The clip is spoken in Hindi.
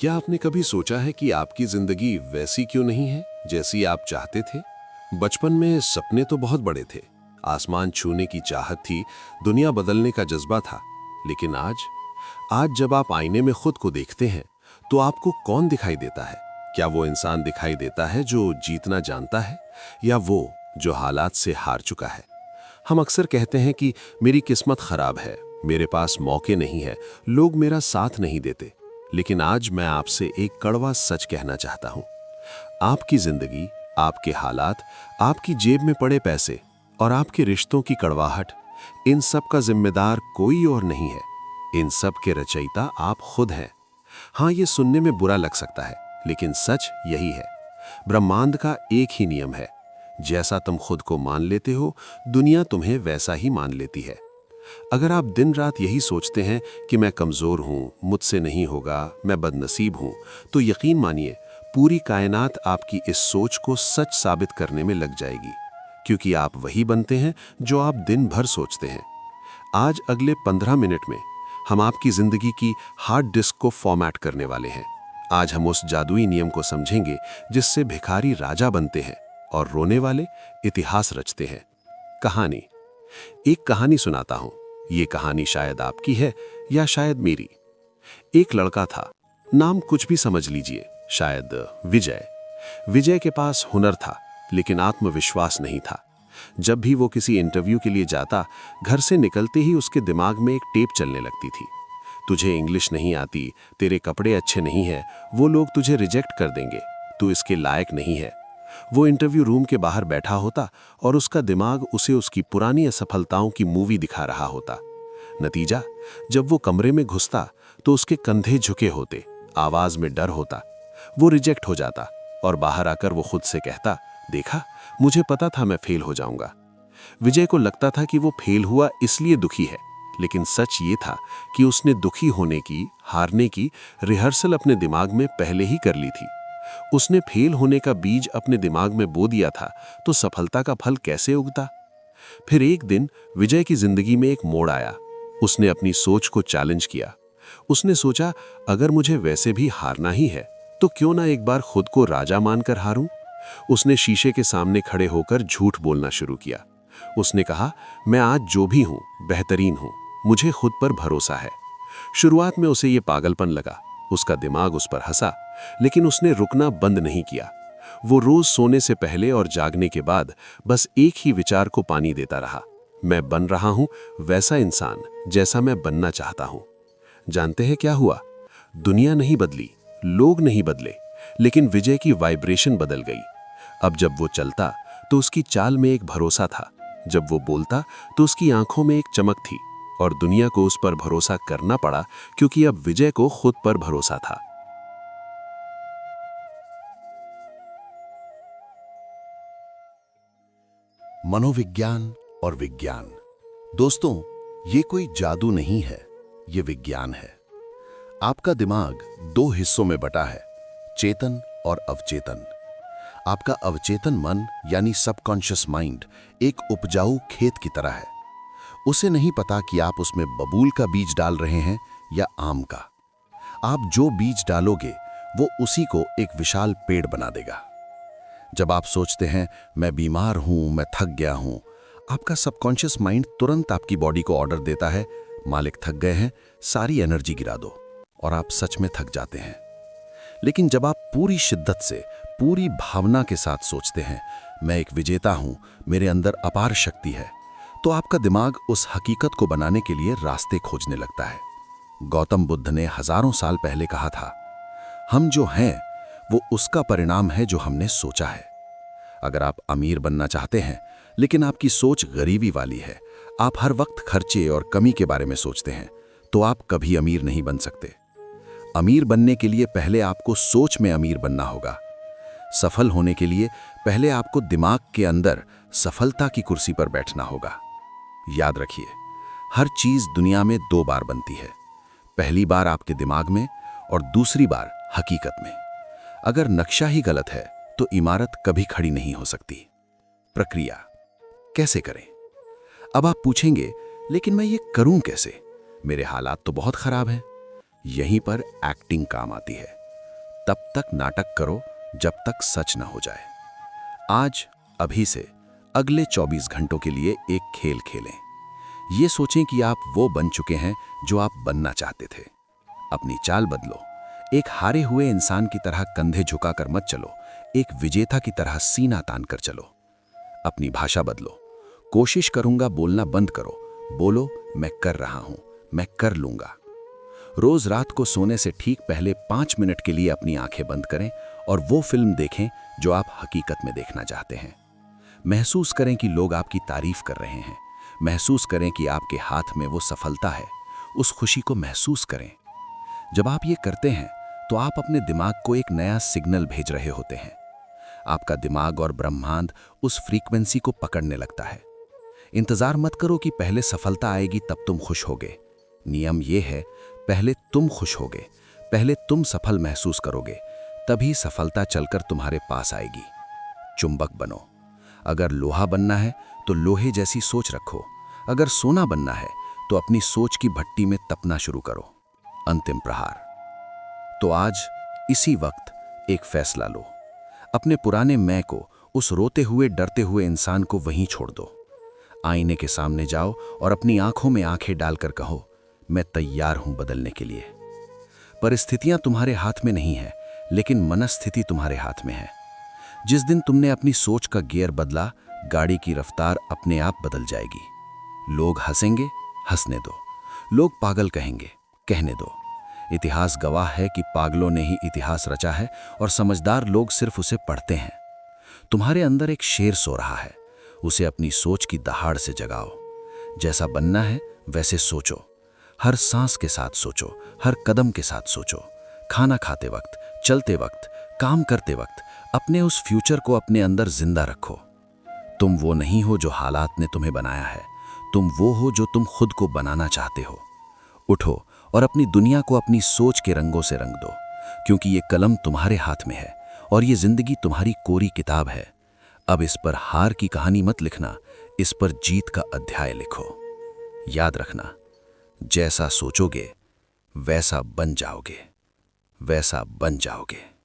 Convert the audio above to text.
क्या आपने कभी सोचा है कि आपकी जिंदगी वैसी क्यों नहीं है जैसी आप चाहते थे? बचपन में सपने तो बहुत बड़े थे, आसमान छूने की चाहत थी, दुनिया बदलने का जज्बा था। लेकिन आज जब आप आईने में खुद को देखते हैं, तो आपको कौन दिखाई देता है? क्या वो इंसान दिखाई देता है जो जीतना जानता है, या वो जो हालात से हार चुका है? हम अक्सर कहते हैं कि मेरी किस्मत खराब है, मेरे पास मौके नहीं है, लोग मेरा साथ नहीं देते। लेकिन आज मैं आपसे एक कड़वा सच कहना चाहता हूं। आपकी जिंदगी, आपके हालात, आपकी जेब में पड़े पैसे और आपके रिश्तों की कड़वाहट, इन सब का जिम्मेदार कोई और नहीं है। इन सब के रचयिता आप खुद हैं। हाँ, ये सुनने में बुरा लग सकता है, लेकिन सच यही है। ब्रह्मांड का एक ही नियम है, जैसा तुम खुद को मान लेते हो, दुनिया तुम्हें वैसा ही मान लेती है। अगर आप दिन रात यही सोचते हैं कि मैं कमज़ोर हूँ, मुझसे नहीं होगा, मैं बदनसीब हूँ, तो यकीन मानिए पूरी कायनात आपकी इस सोच को सच साबित करने में लग जाएगी। क्योंकि आप वही बनते हैं जो आप दिन भर सोचते हैं। आज अगले 15 मिनट में हम आपकी ज़िंदगी की हार्ड डिस्क को फॉर्मेट करने वाले हैं। आज हम उस जादुई नियम को समझेंगे जिससे भिखारी राजा बनते हैं और रोने वाले इतिहास रचते हैं। कहानी। एक कहानी सुनाता हूं। ये कहानी शायद आपकी है या शायद मेरी। एक लड़का था, नाम कुछ भी समझ लीजिए, शायद विजय। विजय के पास हुनर था, लेकिन आत्मविश्वास नहीं था। जब भी वो किसी इंटरव्यू के लिए जाता, घर से निकलते ही उसके दिमाग में एक टेप चलने लगती थी। तुझे इंग्लिश नहीं आती, तेरे कपड़े अच्छे नहीं हैं, वो लोग तुझे रिजेक्ट कर देंगे, तू इसके लायक नहीं है। वो इंटरव्यू रूम के बाहर बैठा होता और उसका दिमाग उसे उसकी पुरानी असफलताओं की मूवी दिखा रहा होता। नतीजा, जब वो कमरे में घुसता तो उसके कंधे झुके होते, आवाज में डर होता। वो रिजेक्ट हो जाता और बाहर आकर वो खुद से कहता, देखा, मुझे पता था मैं फेल हो जाऊंगा। विजय को लगता था कि वो फेल हुआ इसलिए दुखी है, लेकिन सच ये था कि उसने दुखी होने की, हारने की रिहर्सल अपने दिमाग में पहले ही कर ली थी। उसने फेल होने का बीज अपने दिमाग में बो दिया था, तो सफलता का फल कैसे उगता? फिर एक दिन विजय की जिंदगी में एक मोड़ आया। उसने अपनी सोच को चैलेंज किया। उसने सोचा, अगर मुझे वैसे भी हारना ही है, तो क्यों ना एक बार खुद को राजा मानकर हारूं? उसने शीशे के सामने खड़े होकर झूठ बोलना शुरू किया। उसने कहा, मैं आज जो भी हूं, बेहतरीन हूं, मुझे खुद पर भरोसा है। शुरुआत में उसे ये पागलपन लगा, उसका दिमाग उस पर हंसा, लेकिन उसने रुकना बंद नहीं किया। वो रोज सोने से पहले और जागने के बाद बस एक ही विचार को पानी देता रहा, मैं बन रहा हूं वैसा इंसान जैसा मैं बनना चाहता हूं। जानते हैं क्या हुआ? दुनिया नहीं बदली, लोग नहीं बदले, लेकिन विजय की वाइब्रेशन बदल गई। अब जब वो चलता तो उसकी चाल में एक भरोसा था, जब वो बोलता तो उसकी आंखों में एक चमक थी, और दुनिया को उस पर भरोसा करना पड़ा क्योंकि अब विजय को खुद पर भरोसा था। मनोविज्ञान और विज्ञान। दोस्तों, ये कोई जादू नहीं है, ये विज्ञान है। आपका दिमाग दो हिस्सों में बटा है, चेतन और अवचेतन। आपका अवचेतन मन यानी सबकॉन्शियस माइंड एक उपजाऊ खेत की तरह है। उसे नहीं पता कि आप उसमें बबूल का बीज डाल रहे हैं या आम का। आप जो बीज डालोगे वो उसी को एक विशाल पेड़ बना देगा। जब आप सोचते हैं मैं बीमार हूं, मैं थक गया हूं, आपका सबकॉन्शियस माइंड तुरंत आपकी बॉडी को ऑर्डर देता है, मालिक थक गए हैं, सारी एनर्जी गिरा दो, और आप सच में थक जाते हैं। लेकिन जब आप पूरी शिद्दत से, पूरी भावना के साथ सोचते हैं मैं एक विजेता हूं, मेरे अंदर अपार शक्ति है, तो आपका दिमाग उस हकीकत को बनाने के लिए रास्ते खोजने लगता है। गौतम बुद्ध ने हजारों साल पहले कहा था, हम जो हैं वो उसका परिणाम है जो हमने सोचा है। अगर आप अमीर बनना चाहते हैं लेकिन आपकी सोच गरीबी वाली है, आप हर वक्त खर्चे और कमी के बारे में सोचते हैं, तो आप कभी अमीर नहीं बन सकते। अमीर बनने के लिए पहले आपको सोच में अमीर बनना होगा। सफल होने के लिए पहले आपको दिमाग के अंदर सफलता की कुर्सी पर बैठना होगा। याद रखिए, हर चीज दुनिया में दो बार बनती है, पहली बार आपके दिमाग में और दूसरी बार हकीकत में। अगर नक्शा ही गलत है तो इमारत कभी खड़ी नहीं हो सकती। प्रक्रिया कैसे करें? अब आप पूछेंगे, लेकिन मैं ये करूं कैसे? मेरे हालात तो बहुत खराब हैं। यहीं पर एक्टिंग काम आती है। तब तक नाटक करो जब तक सच न हो जाए। आज, अभी से अगले 24 घंटों के लिए एक खेल खेलें। ये सोचें कि आप वो बन चुके हैं जो आप बनना चाहते थे। अपनी चाल बदलो। एक हारे हुए इंसान की तरह कंधे झुकाकर मत चलो, एक विजेता की तरह सीना तान कर चलो। अपनी भाषा बदलो। कोशिश करूंगा बोलना बंद करो, बोलो मैं कर रहा हूं, मैं कर लूंगा। रोज रात को सोने से ठीक पहले 5 मिनट के लिए अपनी आंखें बंद करें और वो फिल्म देखें जो आप हकीकत में देखना चाहते हैं। महसूस करें कि लोग आपकी तारीफ कर रहे हैं। महसूस करें कि आपके हाथ में वो सफलता है। उस खुशी को महसूस करें। जब आप ये करते हैं तो आप अपने दिमाग को एक नया सिग्नल भेज रहे होते हैं। आपका दिमाग और ब्रह्मांड उस फ्रीक्वेंसी को पकड़ने लगता है। इंतजार मत करो कि पहले सफलता आएगी तब तुम खुश होगे। नियम ये है, पहले तुम खुश होगे, पहले तुम सफल महसूस करोगे, तभी सफलता चलकर तुम्हारे पास आएगी। चुंबक बनो। अगर लोहा बनना है तो लोहे जैसी सोच रखो। अगर सोना बनना है तो अपनी सोच की भट्टी में तपना शुरू करो। अंतिम प्रहार। तो आज इसी वक्त एक फैसला लो। अपने पुराने मैं को, उस रोते हुए डरते हुए इंसान को वहीं छोड़ दो। आईने के सामने जाओ और अपनी आंखों में आंखें डालकर कहो, मैं तैयार हूं बदलने के लिए। परिस्थितियां तुम्हारे हाथ में नहीं है, लेकिन मनस्थिति तुम्हारे हाथ में है। जिस दिन तुमने अपनी सोच का गियर बदला, गाड़ी की रफ्तार अपने आप बदल जाएगी। लोग हंसेंगे, हंसने दो। लोग पागल कहेंगे, कहने दो। इतिहास गवाह है कि पागलों ने ही इतिहास रचा है और समझदार लोग सिर्फ उसे पढ़ते हैं। तुम्हारे अंदर एक शेर सो रहा है, उसे अपनी सोच की दहाड़ से जगाओ। जैसा बनना है वैसे सोचो। हर सांस के साथ सोचो, हर कदम के साथ सोचो। खाना खाते वक्त, चलते वक्त, काम करते वक्त अपने उस फ्यूचर को अपने अंदर जिंदा रखो। तुम वो नहीं हो जो हालात ने तुम्हें बनाया है, तुम वो हो जो तुम खुद को बनाना चाहते हो। उठो और अपनी दुनिया को अपनी सोच के रंगों से रंग दो, क्योंकि ये कलम तुम्हारे हाथ में है और ये जिंदगी तुम्हारी कोरी किताब है। अब इस पर हार की कहानी मत लिखना, इस पर जीत का अध्याय लिखो। याद रखना, जैसा सोचोगे वैसा बन जाओगे, वैसा बन जाओगे।